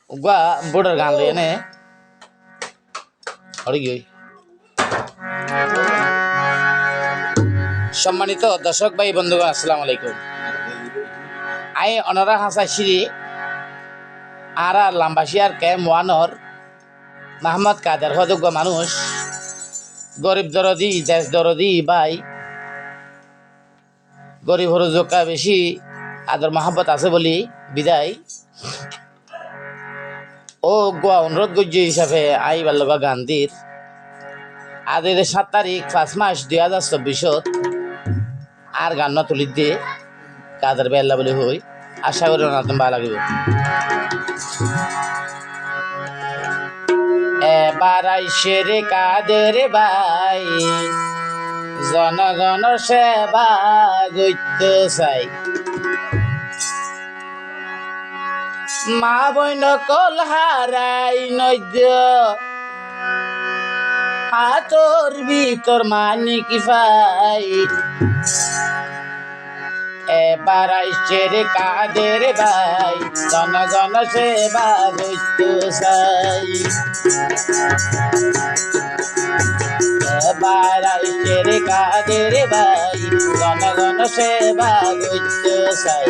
গা বোর্ডের গান লইয়ে নে গই সম্মানিত দর্শক ভাই বন্ধুগণ আসসালামু আলাইকুম। আই অনরা হাসা সিঁড়ি আর লাম্বাসিয়ার কে মোয়ানর মাহমদ কাদের হযোগ্য মানুষ গরিব দরদি দেশ দরদি ভাই গরিব হরজোকা বেশি আদর মহাব্বত আছে বলি বিদায় ও গোয়া অনুরোধ গজ্য হিসাবে আই বাল্যবা গান্ধীর আদের 7 তারিখ 5 মাস 2024 আর গান তুলি দিয়ে কাদের বেল্লা বলে হই আশা করি না তুমি ভালো লাগবে। এবার আইসে রে কাদের ভাই জনগণ সেবা করতে চাই মা বইন কল হারাই নদ্য হাতর ভিতর মানি কি পাই এবার আইসে রে কাদের ভাই জনগণ সেবা করতে চাই এবার আইসে রে কাদের ভাই জনগণ সেবা করতে চাই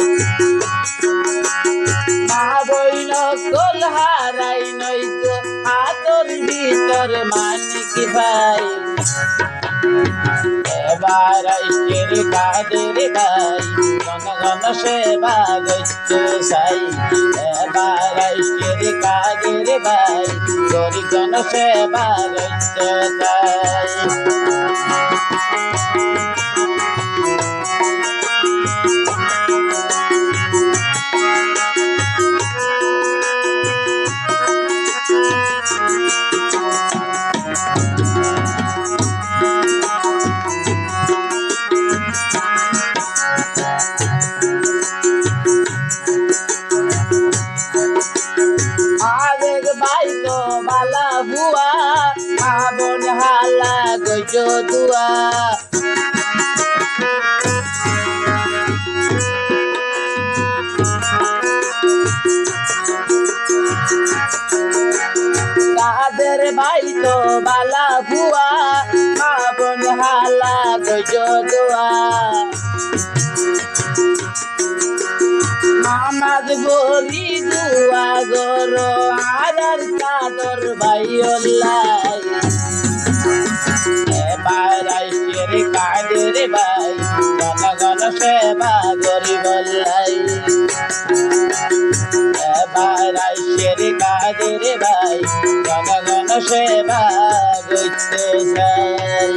মা বইন কল হারাই নইত হাতর ভিতর মানিক ভাই এবার আইসে রে কাদের ভাই জনগণ সেবা করতে চাই এবার আইসে রে কাদের ভাই গরিবজন সেবা করতে চাই। বালা বুয়া আবন হালা গইজ দুয়া কাদের ভাই তো বালা বুয়া আবন হালা গইজ দুয়া মামাদ বলি দুয়া গর আর কাদর ভাইলাই এবার আইসে রে কাদের ভাই জনগণ সেবা গরিবলাই এবার আইসে রে কাদের ভাই জনগণ সেবা করতে চাই।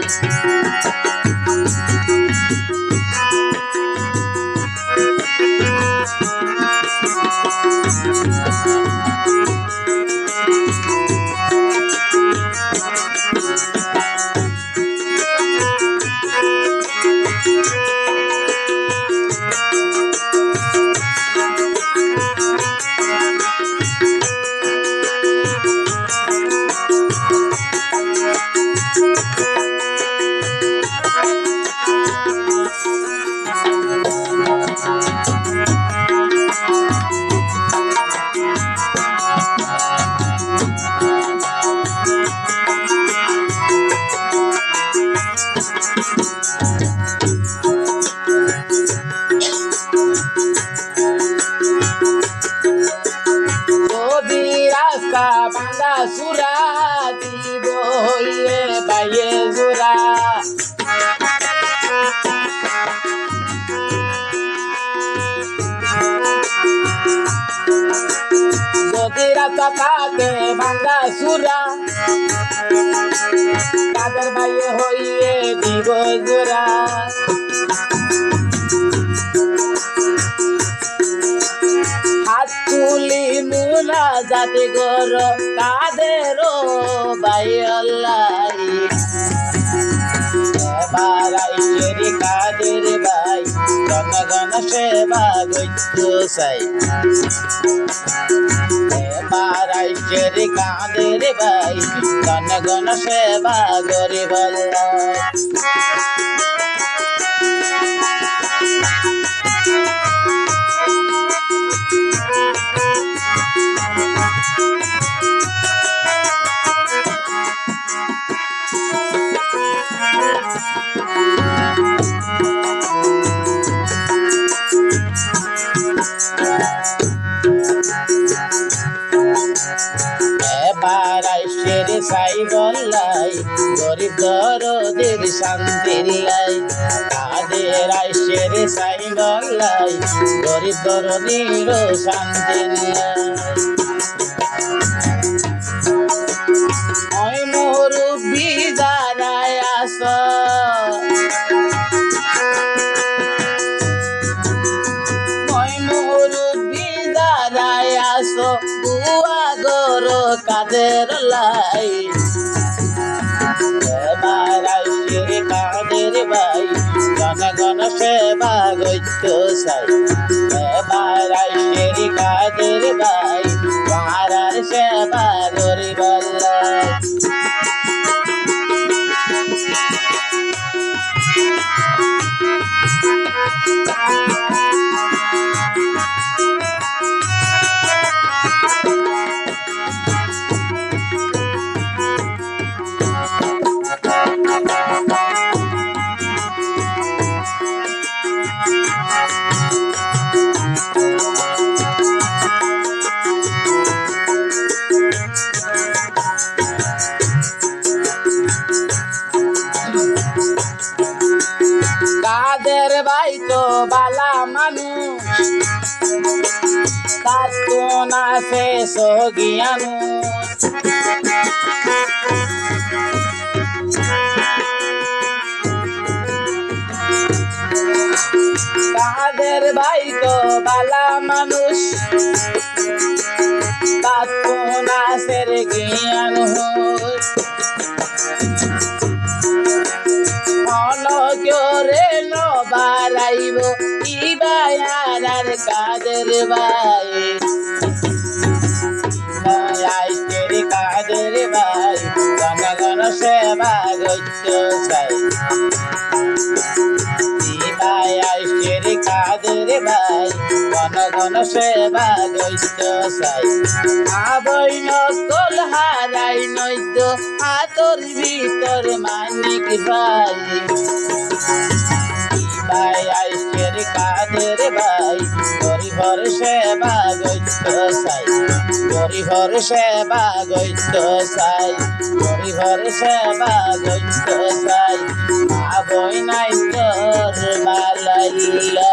বাংলা সুরা দিব হইলে বাইয়ে জোড়া যদি রাস্তা থাকে বাংলা সুরা কাদের বাইয়ে হইলে দিব জোড়া তুলি মুনা জাতি গর কাদের ভাই আল্লাহ এবার আইসে রে কাদের ভাই জনগণ সেবা করতে চাই এবার আইসে রে কাদের ভাই জনগণ সেবা গরিব দরদের শান্তির লাই কাদের আইসের সাই গল্লাই গরিব দরদির শান্তির লাই ওই মুরব্বি যারাই আস ওই মুরব্বি যারাই আস বুয়া গর কাদের লাই কাদের ভাই জনগণ সেবা গত্য সাই বারাইশের কাদের ভাই মহারার সেবা গরিব কাদের ভাই তো বালা মানুষ তার তো না শেষ জ্ঞানু কাদের ভাই তো বালা মানুষ তার তো না শের জ্ঞান রে নবারাইব ইবায়ার কাদের ভাই আইসের কাদের ভাই জনগণ সেবা গত্য সাই আইসের কাদের ভাই জনগণ সেবা গত্য সাই আবই নকল হারাই নৈদ্য হাতর ভিতর মানিক ভাই ভাই আইসের কাদের ভাই গরিবর সেবা গত্য সাই গরিবর সেবা গত্য সাই গরিবর সেবা গত্য সাই আবই নাই তোর বালাইলা